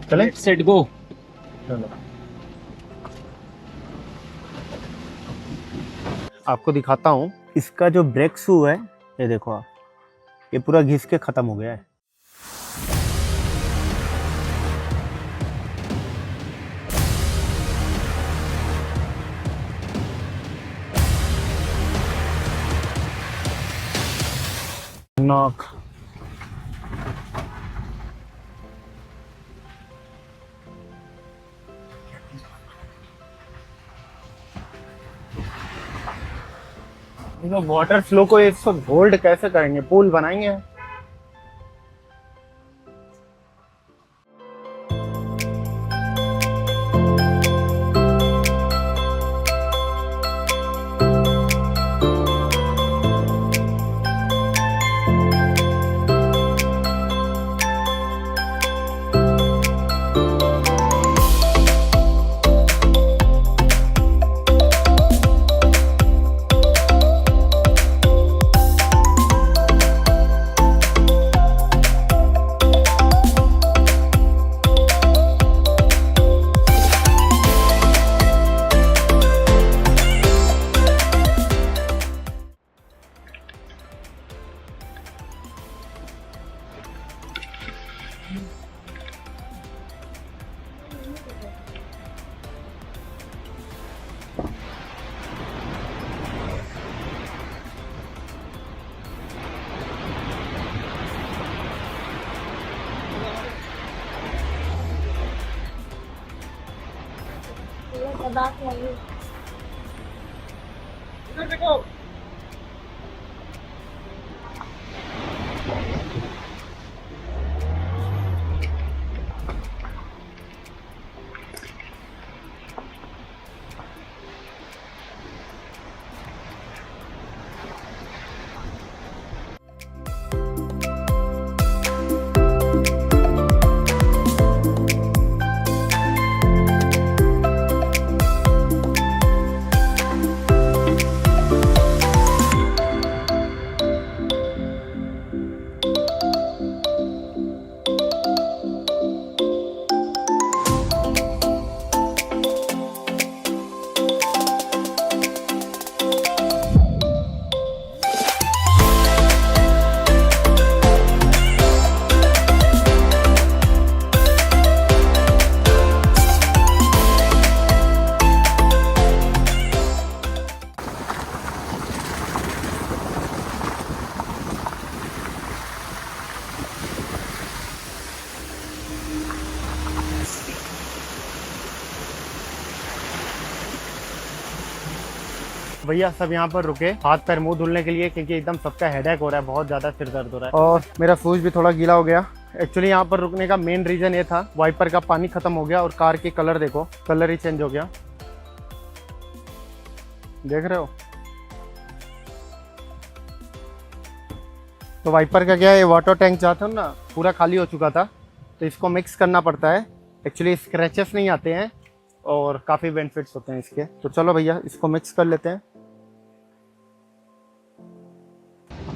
चले set go. चलो आपको दिखाता हूँ इसका जो ब्रेक शू है, ये देखो आप, ये पूरा घिस के खत्म हो गया है। नॉक वाटर फ्लो को इसको होल्ड कैसे करेंगे, पूल बनाएंगे। भैया सब यहाँ पर रुके हाथ पैर मुंह धुलने के लिए, क्योंकि एकदम सबका हेडेक हो रहा है, बहुत ज्यादा सिर दर्द हो रहा है और मेरा शूज भी थोड़ा गीला हो गया। एक्चुअली यहाँ पर रुकने का मेन रीजन ये था, वाइपर का पानी खत्म हो गया और कार की कलर देखो, कलर ही चेंज हो गया, देख रहे हो। तो वाइपर का क्या है, वाटर टैंक जहाँ था ना पूरा खाली हो चुका था, तो इसको मिक्स करना पड़ता है। एक्चुअली स्क्रैचेस नहीं आते हैं और काफ़ी बेनिफिट्स होते हैं इसके। तो चलो भैया इसको मिक्स कर लेते हैं।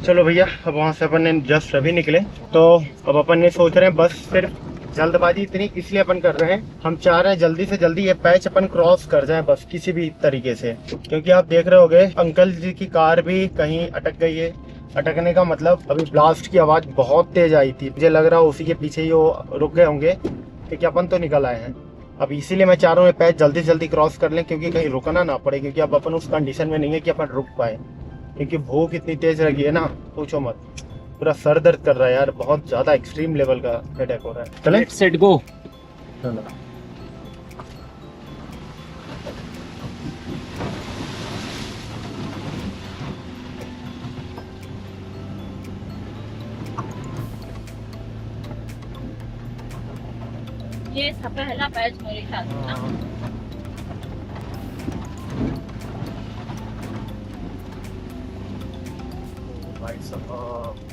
चलो भैया अब वहाँ से अपन ने जस्ट अभी निकले, तो अब अपन ने सोच रहे हैं बस सिर्फ जल्दबाजी इतनी इसलिए अपन कर रहे हैं, हम चाह रहे हैं जल्दी से जल्दी ये पैच अपन क्रॉस कर जाए बस किसी भी तरीके से, क्योंकि आप देख रहे होगे अंकल जी की कार भी कहीं अटक गई है। अटकने का मतलब अभी ब्लास्ट की आवाज़ बहुत तेज आई थी, मुझे लग रहा है उसी के पीछे ही वो रुक गए होंगे, क्योंकि अपन तो निकल आए हैं। अब इसीलिए मैं चाह रहा हूँ पैच जल्दी से जल्दी क्रॉस कर लें, क्योंकि कहीं रुकना ना पड़े, क्योंकि अब अपन उस कंडीशन में नहीं है कि अपन रुक पाए, क्योंकि भूख इतनी तेज लगी है ना पूछो मत, पूरा सर दर्द कर रहा है यार, बहुत ज्यादा एक्सट्रीम लेवल का हेडेक हो रहा है। चले सेट गो। चलो ये पहला बैच मेरे ख्याल से ना। भाई साहब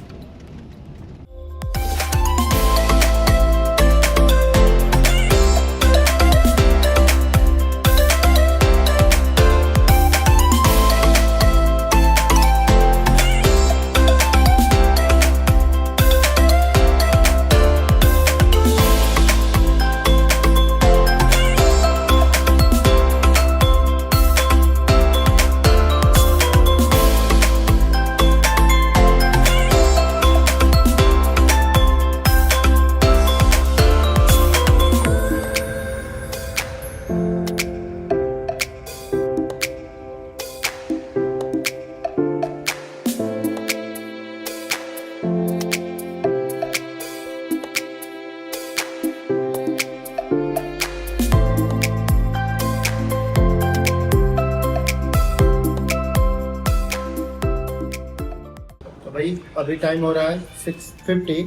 अभी टाइम हो रहा है 6:50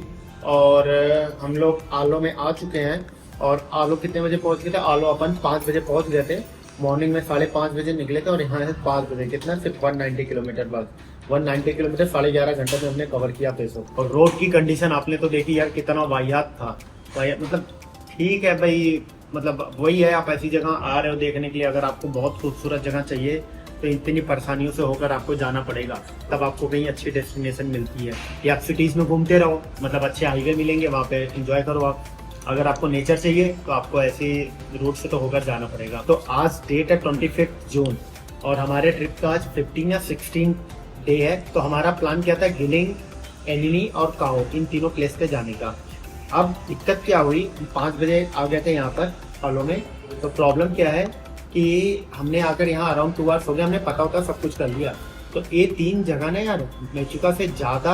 और हम लोग आलो में आ चुके हैं। और आलो कितने बजे पहुंच गए थे? आलो अपन 5 बजे पहुंच गए थे। मॉर्निंग में 5:30 बजे निकले थे और यहाँ से 5 बजे कितना, सिर्फ 190 किलोमीटर बाद 190 किलोमीटर 11.5 घंटे में हमने कवर किया पेसो। और रोड की कंडीशन आपने तो देखी यार, कितना वाहियात था। वाहियात मतलब ठीक है भाई, मतलब वही है, आप ऐसी जगह आ रहे हो देखने के लिए, अगर आपको बहुत खूबसूरत जगह चाहिए तो इतनी परेशानियों से होकर आपको जाना पड़ेगा, तब आपको कहीं अच्छी डेस्टिनेशन मिलती है। या आप सिटीज में घूमते रहो, मतलब अच्छे हाईवे मिलेंगे, वहाँ पे एंजॉय करो आप। अगर आपको नेचर चाहिए तो आपको ऐसे रूट से तो होकर जाना पड़ेगा। तो आज डेट है 25 जून और हमारे ट्रिप का आज 15 या 16 डे है। तो हमारा प्लान क्या था, गिलिंग, एनिनी और काओ, इन तीनों प्लेस पे जाने का। अब दिक्कत क्या हुई, 5 बजे आ गए थे यहाँ पर फॉलो में। तो प्रॉब्लम क्या है कि हमने आकर यहाँ अराउंड 2 आवर्स हो गए, हमने पता होता सब कुछ कर लिया। तो ये 3 जगह ना यार मेचुका से ज़्यादा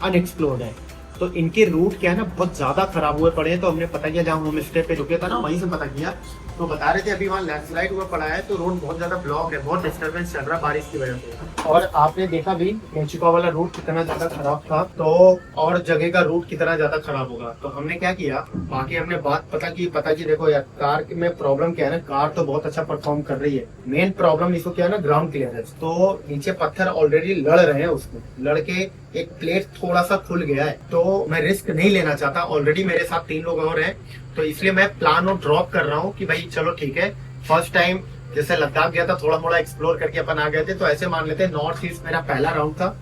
अनएक्सप्लोर्ड है। तो इनके रूट क्या है ना, बहुत ज्यादा खराब हुए पड़े हैं। तो हमने पता किया, जहाँ होम स्टे पे रुके था ना वहीं से पता किया, तो बता रहे थे अभी वहाँ लैंडस्लाइड हुआ पड़ा है, तो रोड बहुत ज्यादा ब्लॉक है, बहुत डिस्टर्बेंस चल रहा है बारिश की वजह से। और आपने देखा भी मेचुका वाला रूट कितना ज्यादा खराब था, तो और जगह का रूट कितना ज्यादा खराब होगा। तो हमने क्या किया, बाकी हमने बात पता की देखो यार, कार में प्रॉब्लम क्या है ना, कार तो बहुत अच्छा परफॉर्म कर रही है, मेन प्रॉब्लम इसको क्या है ना, ग्राउंड क्लियरेंस। तो नीचे पत्थर ऑलरेडी लड़ रहे हैं, उसको लड़ के एक प्लेट थोड़ा सा खुल गया है, तो मैं रिस्क नहीं लेना चाहता। ऑलरेडी मेरे साथ 3 लोग और हैं, तो इसलिए मैं प्लान और ड्रॉप कर रहा हूँ कि भाई चलो ठीक है, फर्स्ट टाइम जैसे लद्दाख गया था, थोड़ा मोड़ा एक्सप्लोर करके अपन आ गए थे, तो ऐसे मान लेते हैं नॉर्थ ईस्ट मेरा पहला राउंड था,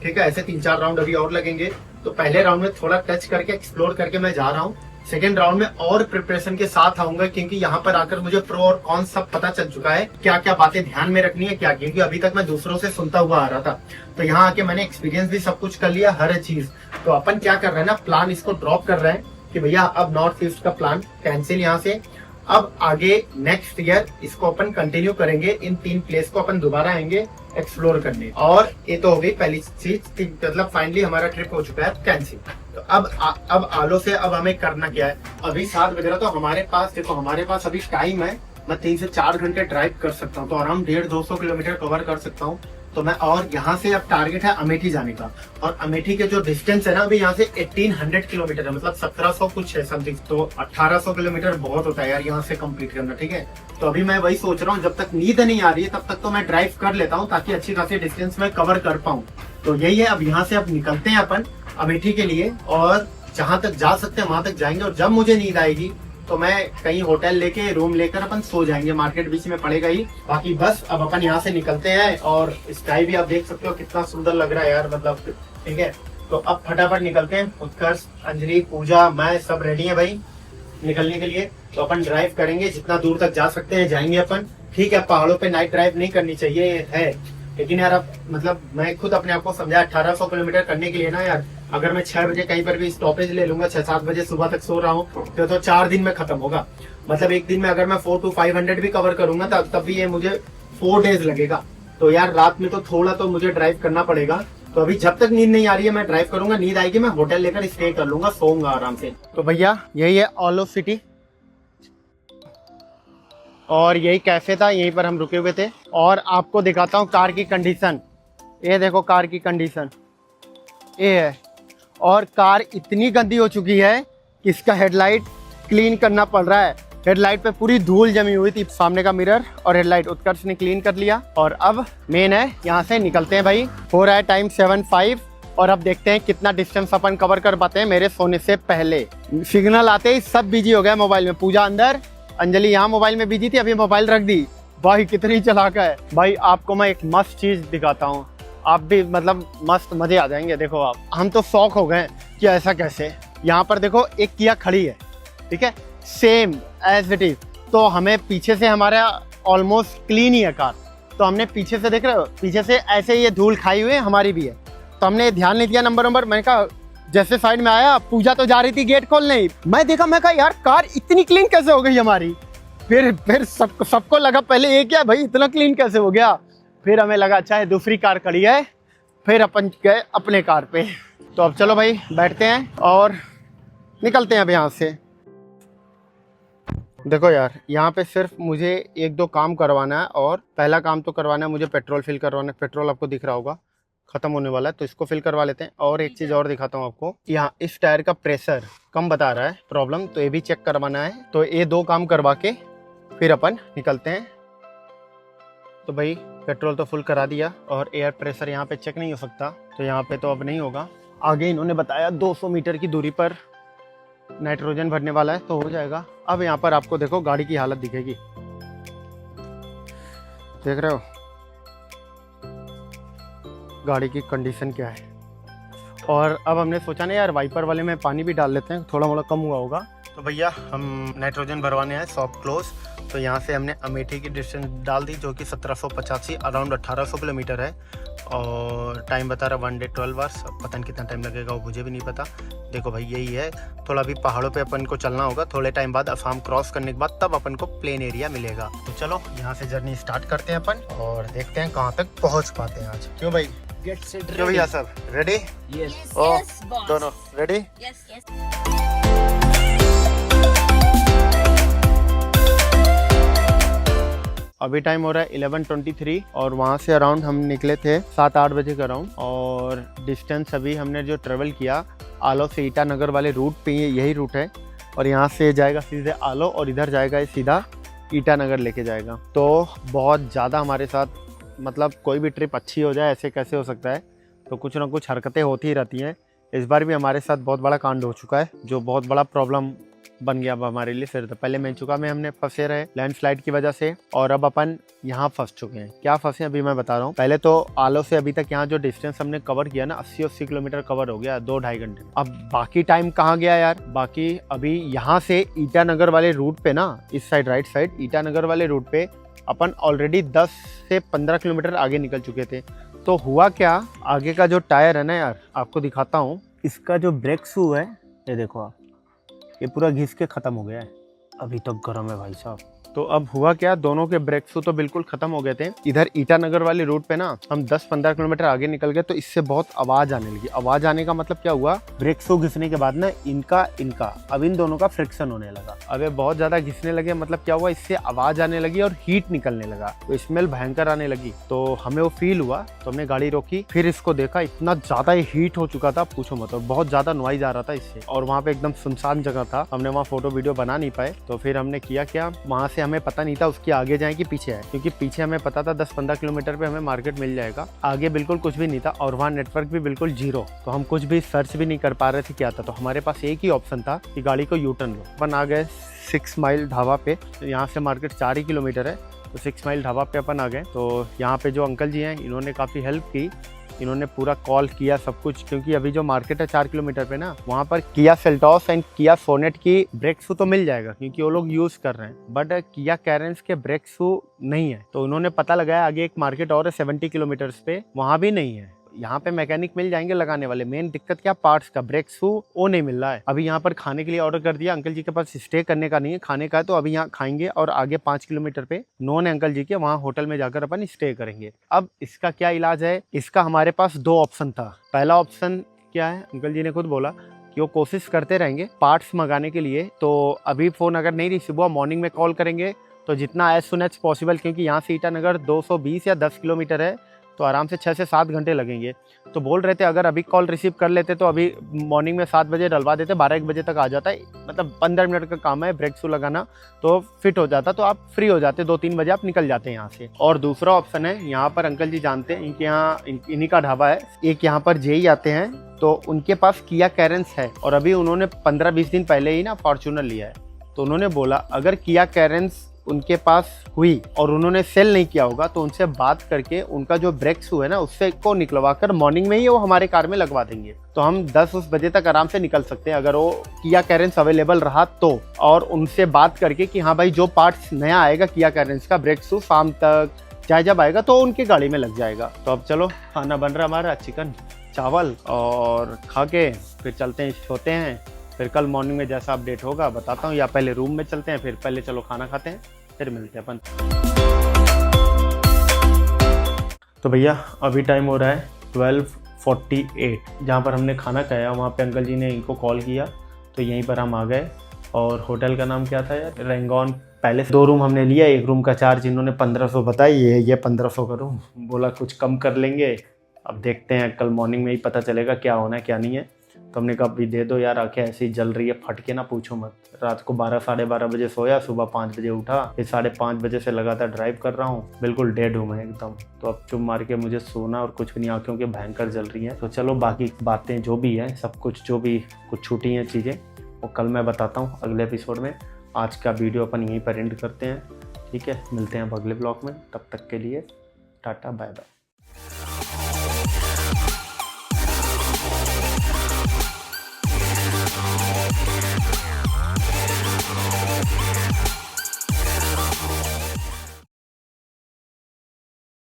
ठीक है। ऐसे 3-4 राउंड अभी और लगेंगे। तो पहले राउंड में थोड़ा टच करके एक्सप्लोर करके मैं जा रहा हूँ। सेकेंड राउंड में और प्रिपरेशन के साथ आऊंगा, क्योंकि यहाँ पर आकर मुझे प्रो और कॉन सब पता चल चुका है, क्या क्या बातें ध्यान में रखनी है क्या, क्योंकि अभी तक मैं दूसरों से सुनता हुआ आ रहा था। तो यहाँ आके मैंने एक्सपीरियंस भी सब कुछ कर लिया, हर चीज। तो अपन क्या कर रहे हैं ना, प्लान इसको ड्रॉप कर रहे हैं कि भैया अब नॉर्थ ईस्ट का प्लान कैंसिल यहाँ से। अब आगे नेक्स्ट ईयर इसको अपन कंटिन्यू करेंगे, इन 3 प्लेस को अपन दोबारा आएंगे एक्सप्लोर करने। और ये तो हो गई पहली चीज, मतलब फाइनली हमारा ट्रिप हो चुका है कैंसिल। तो अब आलो से अब हमें करना क्या है, अभी 7 बज रहा, तो हमारे पास देखो, हमारे पास अभी टाइम है, मैं 3 से 4 घंटे ड्राइव कर सकता हूँ, तो अराउंड 150-200 किलोमीटर कवर कर सकता हूँ। तो मैं, और यहाँ से अब टारगेट है अमेठी जाने का, और अमेठी के जो डिस्टेंस है ना अभी यहाँ से 1800 किलोमीटर है, मतलब 1700 कुछ है समथिंग। तो 1800 किलोमीटर बहुत होता है यार यहाँ से कंप्लीट करना, ठीक है। तो अभी मैं वही सोच रहा हूँ, जब तक नींद नहीं आ रही है तब तक तो मैं ड्राइव कर लेता हूँ, ताकि अच्छी खासी डिस्टेंस में कवर कर पाऊँ। तो यही है, अब यहाँ से अब निकलते हैं अपन अमेठी के लिए, और जहां तक जा सकते हैं वहां तक जाएंगे। और जब मुझे नींद आएगी तो मैं कहीं होटल लेके रूम लेकर अपन सो जाएंगे, मार्केट बीच में पड़ेगा ही। बाकी बस अब अपन यहाँ से निकलते हैं, और स्काई भी आप देख सकते हो कितना सुंदर लग रहा है यार, मतलब ठीक है। तो अब फटाफट निकलते हैं, उत्कर्ष, अंजलि, पूजा, मैं सब रेडी है भाई निकलने के लिए। तो अपन ड्राइव करेंगे, जितना दूर तक जा सकते हैं जाएंगे अपन, ठीक है। पहाड़ों पे नाइट ड्राइव नहीं करनी चाहिए है, लेकिन यार अब मतलब मैं खुद अपने आप को समझा, 1800 किलोमीटर करने के लिए ना यार, अगर मैं 6 बजे कहीं पर भी स्टॉपेज ले लूंगा, 6-7 बजे सुबह तक सो रहा हूँ, तो 4 दिन में खत्म होगा। मतलब एक दिन में अगर मैं 400-500 भी कवर करूंगा तब भी ये मुझे 4 डेज लगेगा। तो यार रात में तो थोड़ा तो मुझे ड्राइव करना पड़ेगा। तो अभी जब तक नींद नहीं आ रही है मैं ड्राइव करूंगा, नींद आएगी मैं होटल लेकर स्टे कर लूंगा, सोऊंगा आराम से। तो भैया यही है आलो सिटी, और यही कैफे था, यहीं पर हम रुके हुए थे। और आपको दिखाता हूँ कार की कंडीशन, ये देखो कार की कंडीशन ये है। और कार इतनी गंदी हो चुकी है कि इसका हेडलाइट क्लीन करना पड़ रहा है, हेडलाइट पे पूरी धूल जमी हुई थी। सामने का मिरर और हेडलाइट उत्कर्ष ने क्लीन कर लिया, और अब मेन है, यहाँ से निकलते हैं भाई। हो रहा है टाइम 7:05, और अब देखते हैं कितना डिस्टेंस अपन कवर कर पाते हैं मेरे सोने से पहले। सिग्नल आते ही सब बिजी हो गया मोबाइल में, पूजा अंदर, अंजलि यहाँ मोबाइल में बिजी थी, अभी मोबाइल रख दी। भाई कितनी चालाक है भाई। आपको मैं एक मस्त चीज दिखाता हूँ, आप भी मतलब मस्त मजे आ जाएंगे। देखो आप, हम तो शौक हो गए कि ऐसा कैसे। यहाँ पर देखो एक किया खड़ी है, ठीक है, सेम एज इट इज। तो हमें पीछे से हमारा ऑलमोस्ट क्लीन ही है कार, तो हमने पीछे से, देख रहे हो पीछे से ऐसे ये धूल खाई हुई है, हमारी भी है। तो हमने ध्यान नहीं दिया नंबर। मैंने कहा जैसे साइड में आया, पूजा तो जा रही थी गेट खोलने ही, मैं देखा, मैं कहा यार कार इतनी क्लीन कैसे हो गई हमारी। फिर सबको लगा पहले ये क्या भाई इतना क्लीन कैसे हो गया। फिर हमें लगा अच्छा है दूसरी कार खड़ी है, फिर अपन गए अपने कार पे। तो अब चलो भाई बैठते हैं और निकलते हैं अब यहाँ से। देखो यार, यहाँ पे सिर्फ मुझे 1-2 काम करवाना है, और पहला काम तो करवाना है मुझे पेट्रोल फिल करवाना है। पेट्रोल आपको दिख रहा होगा, खत्म होने वाला है, तो इसको फिल करवा लेते हैं। और एक चीज़ और दिखाता हूँ आपको, यहाँ इस टायर का प्रेशर कम बता रहा है प्रॉब्लम, तो ये भी चेक करवाना है। तो ये 2 काम करवा के फिर अपन निकलते हैं। तो भाई पेट्रोल तो फुल करा दिया और एयर प्रेशर यहाँ पे चेक नहीं हो सकता, तो यहाँ पे तो अब नहीं होगा। आगे इन्होंने बताया 200 मीटर की दूरी पर नाइट्रोजन भरने वाला है, तो हो जाएगा। अब यहाँ पर आपको देखो गाड़ी की हालत दिखेगी, देख रहे हो गाड़ी की कंडीशन क्या है। और अब हमने सोचा ना यार वाइपर वाले में पानी भी डाल लेते हैं, थोड़ा मोड़ा कम हुआ होगा। तो भैया हम नाइट्रोजन भरवाने हैं सॉफ्ट क्लोज। तो यहाँ से हमने अमेठी की डिस्टेंस डाल दी, जो कि 1785 अराउंड 1800 किलोमीटर है। और टाइम बता रहा 1 डे 12 आवर्स। पता नहीं कितना टाइम लगेगा वो मुझे भी नहीं पता। देखो भाई यही है, थोड़ा भी पहाड़ों पे अपन को चलना होगा। थोड़े टाइम बाद असम क्रॉस करने के बाद तब अपन को प्लेन एरिया मिलेगा। तो चलो यहाँ से जर्नी स्टार्ट करते हैं अपन और देखते हैं कहाँ तक पहुँच पाते हैं आज। क्यों भाई, Get set क्यों ready. भैया सब रेडी? Yes. ओ, Yes, boss. दोनों रेडी? Yes, yes. अभी टाइम हो रहा है 11:23 और वहाँ से अराउंड हम निकले थे 7-8 बजे के अराउंड। और डिस्टेंस अभी हमने जो ट्रेवल किया आलो से ईटानगर वाले रूट पे, यही रूट है। और यहाँ से जाएगा सीधे आलो और इधर जाएगा सीधा ईटानगर लेके जाएगा। तो बहुत ज़्यादा हमारे साथ, मतलब कोई भी ट्रिप अच्छी हो जाए ऐसे कैसे हो सकता है, तो कुछ ना कुछ हरकतें होती ही रहती हैं। इस बार भी हमारे साथ बहुत बड़ा कांड हो चुका है, जो बहुत बड़ा प्रॉब्लम बन गया अब हमारे लिए। फिर तो पहले मेंचुका में हमने फंसे रहे लैंडस्लाइड की वजह से, और अब अपन यहाँ फंस चुके हैं। क्या फंसे अभी मैं बता रहा हूँ। पहले तो आलो से अभी तक यहाँ जो डिस्टेंस हमने कवर किया ना 80-80 किलोमीटर कवर हो गया 2-2.5 घंटे। अब बाकी टाइम कहाँ गया यार। बाकी अभी यहाँ से ईटानगर वाले रूट पे ना, इस साइड राइट साइड ईटानगर वाले रूट पे अपन ऑलरेडी 10 से 15 किलोमीटर आगे निकल चुके थे। तो हुआ क्या, आगे का जो टायर है ना यार, आपको दिखाता हूँ, इसका जो ब्रेक शू है ये देखो आप, ये पूरा घिस के ख़त्म हो गया है। अभी तक गर्म है भाई साहब। तो अब हुआ क्या, दोनों के ब्रेक शू तो बिल्कुल खत्म हो गए थे। इधर ईटानगर वाले रूट पे ना हम 10-15 किलोमीटर आगे निकल गए, तो इससे बहुत आवाज आने लगी। आवाज आने का मतलब क्या हुआ, ब्रेक शू घिसने के बाद ना इनका अब इन दोनों का फ्रिक्शन होने लगा। अबे बहुत ज्यादा घिसने लगे, मतलब क्या हुआ, इससे आवाज आने लगी और हीट निकलने लगा, तो स्मेल भयंकर आने लगी। तो हमें वो फील हुआ, तो हमने गाड़ी रोकी, फिर इसको देखा, इतना ज्यादा हीट हो चुका था पूछो मत, और बहुत ज्यादा नॉइज आ रहा था इससे। और वहाँ पे एकदम सुनसान जगह था, हमने वहाँ फोटो वीडियो बना नहीं पाए। तो फिर हमने किया क्या, वहाँ से हमें पता नहीं था उसके आगे जाए कि पीछे है, क्योंकि पीछे हमें पता था 10-15 किलोमीटर पे हमें मार्केट मिल जाएगा। आगे बिल्कुल कुछ भी नहीं था और वहाँ नेटवर्क भी बिल्कुल जीरो, तो हम कुछ भी सर्च भी नहीं कर पा रहे थे क्या था। तो हमारे पास एक ही ऑप्शन था कि गाड़ी को यू टर्न लो। अपन आ गए 6 माइल ढाबा पे, यहाँ से मार्केट 4 ही किलोमीटर है, तो 6 माइल ढाबा पे अपन आ गए। तो यहाँ पे जो अंकल जी हैं इन्होंने काफ़ी हेल्प की, इन्होंने पूरा कॉल किया सब कुछ, क्योंकि अभी जो मार्केट है 4 किलोमीटर पे ना, वहाँ पर किया सेल्टॉस एंड किया सोनेट की ब्रेक शू तो मिल जाएगा क्योंकि वो लोग यूज़ कर रहे हैं, बट किया कैरेंस के ब्रेक शू नहीं है। तो उन्होंने पता लगाया आगे एक मार्केट और है 70 किलोमीटर पे, वहाँ भी नहीं है। यहाँ पे मैकेनिक मिल जाएंगे लगाने वाले, मेन दिक्कत क्या, पार्ट्स का, ब्रेक शू वो नहीं मिल रहा है। अभी यहाँ पर खाने के लिए ऑर्डर कर दिया, अंकल जी के पास स्टे करने का नहीं है, खाने का है, तो अभी यहाँ खाएंगे और आगे 5 किलोमीटर पे नॉन है अंकल जी के, वहाँ होटल में जाकर अपन स्टे करेंगे। अब इसका क्या इलाज है, इसका हमारे पास 2 ऑप्शन था। पहला ऑप्शन क्या है, अंकल जी ने खुद बोला कि वो कोशिश करते रहेंगे पार्ट्स मंगाने के लिए। तो अभी फ़ोन अगर नहीं रिसीव हुआ, मॉर्निंग में कॉल करेंगे, तो जितना एज सुन एज पॉसिबल, क्योंकि यहाँ से ईटानगर 220 या 10 किलोमीटर है, तो आराम से 6 से 7 घंटे लगेंगे। तो बोल रहे थे अगर अभी कॉल रिसीव कर लेते तो अभी मॉर्निंग में 7 बजे डलवा देते, 12-1 बजे तक आ जाता है, मतलब 15 मिनट का काम है ब्रेक शू लगाना, तो फिट हो जाता, तो आप फ्री हो जाते, 2-3 बजे आप निकल जाते हैं यहाँ से। और दूसरा ऑप्शन है, यहाँ पर अंकल जी जानते हैं, इनके यहाँ इन्हीं का ढाबा है, एक यहाँ पर जेई आते हैं, तो उनके पास किया कैरेंस है, और अभी उन्होंने 15-20 दिन पहले ही ना फॉर्च्यूनर लिया है। तो उन्होंने बोला अगर किया कैरेंस उनके पास हुई और उन्होंने सेल नहीं किया होगा, तो उनसे बात करके उनका जो ब्रेक शू है ना, उससे को निकलवा कर मॉर्निंग में ही वो हमारे कार में लगवा देंगे। तो हम 10-10 बजे तक आराम से निकल सकते हैं अगर वो किया कैरेंस अवेलेबल रहा तो। और उनसे बात करके कि हाँ भाई जो पार्ट्स नया आएगा किया कैरेंस का, ब्रेक शू शाम तक चाहे जब आएगा तो उनकी गाड़ी में लग जाएगा। तो अब चलो खाना बन रहा हमारा, चिकन चावल, और खा के फिर चलते हैं, सोते हैं, फिर कल मॉर्निंग में जैसा अपडेट होगा बताता हूँ, या पहले रूम में चलते हैं, फिर पहले चलो खाना खाते हैं, फिर मिलते हैं अपन। तो भैया अभी टाइम हो रहा है 12:48, जहाँ पर हमने खाना खाया वहाँ पे अंकल जी ने इनको कॉल किया, तो यहीं पर हम आ गए। और होटल का नाम क्या था यार, रेंगॉन पैलेस। 2 रूम हमने लिया, एक रूम का चार्ज इन्होंने 1500 बताई, ये 1500 का रूम, बोला कुछ कम कर लेंगे, अब देखते हैं, कल मॉर्निंग में ही पता चलेगा क्या होना है क्या नहीं है। तो हमने कहा अभी दे दो यार, आंखें ऐसी जल रही है, फट के ना पूछो मत। रात को 12 साढ़े 12 बजे सोया, सुबह 5 बजे उठा, फिर 5:30 बजे से लगातार ड्राइव कर रहा हूँ, बिल्कुल डेड हूँ मैं एकदम। तो अब चुप मार के मुझे सोना और कुछ भी नहीं, आंखों के भयंकर जल रही हैं। तो चलो बाकी बातें जो भी है, सब कुछ जो भी कुछ छूटी हैं चीज़ें, वो कल मैं बताता हूँ अगले एपिसोड में। आज का वीडियो अपन यहीं पर एंड करते हैं, ठीक है। मिलते हैं अब अगले ब्लॉग में, तब तक के लिए टाटा बाय बाय।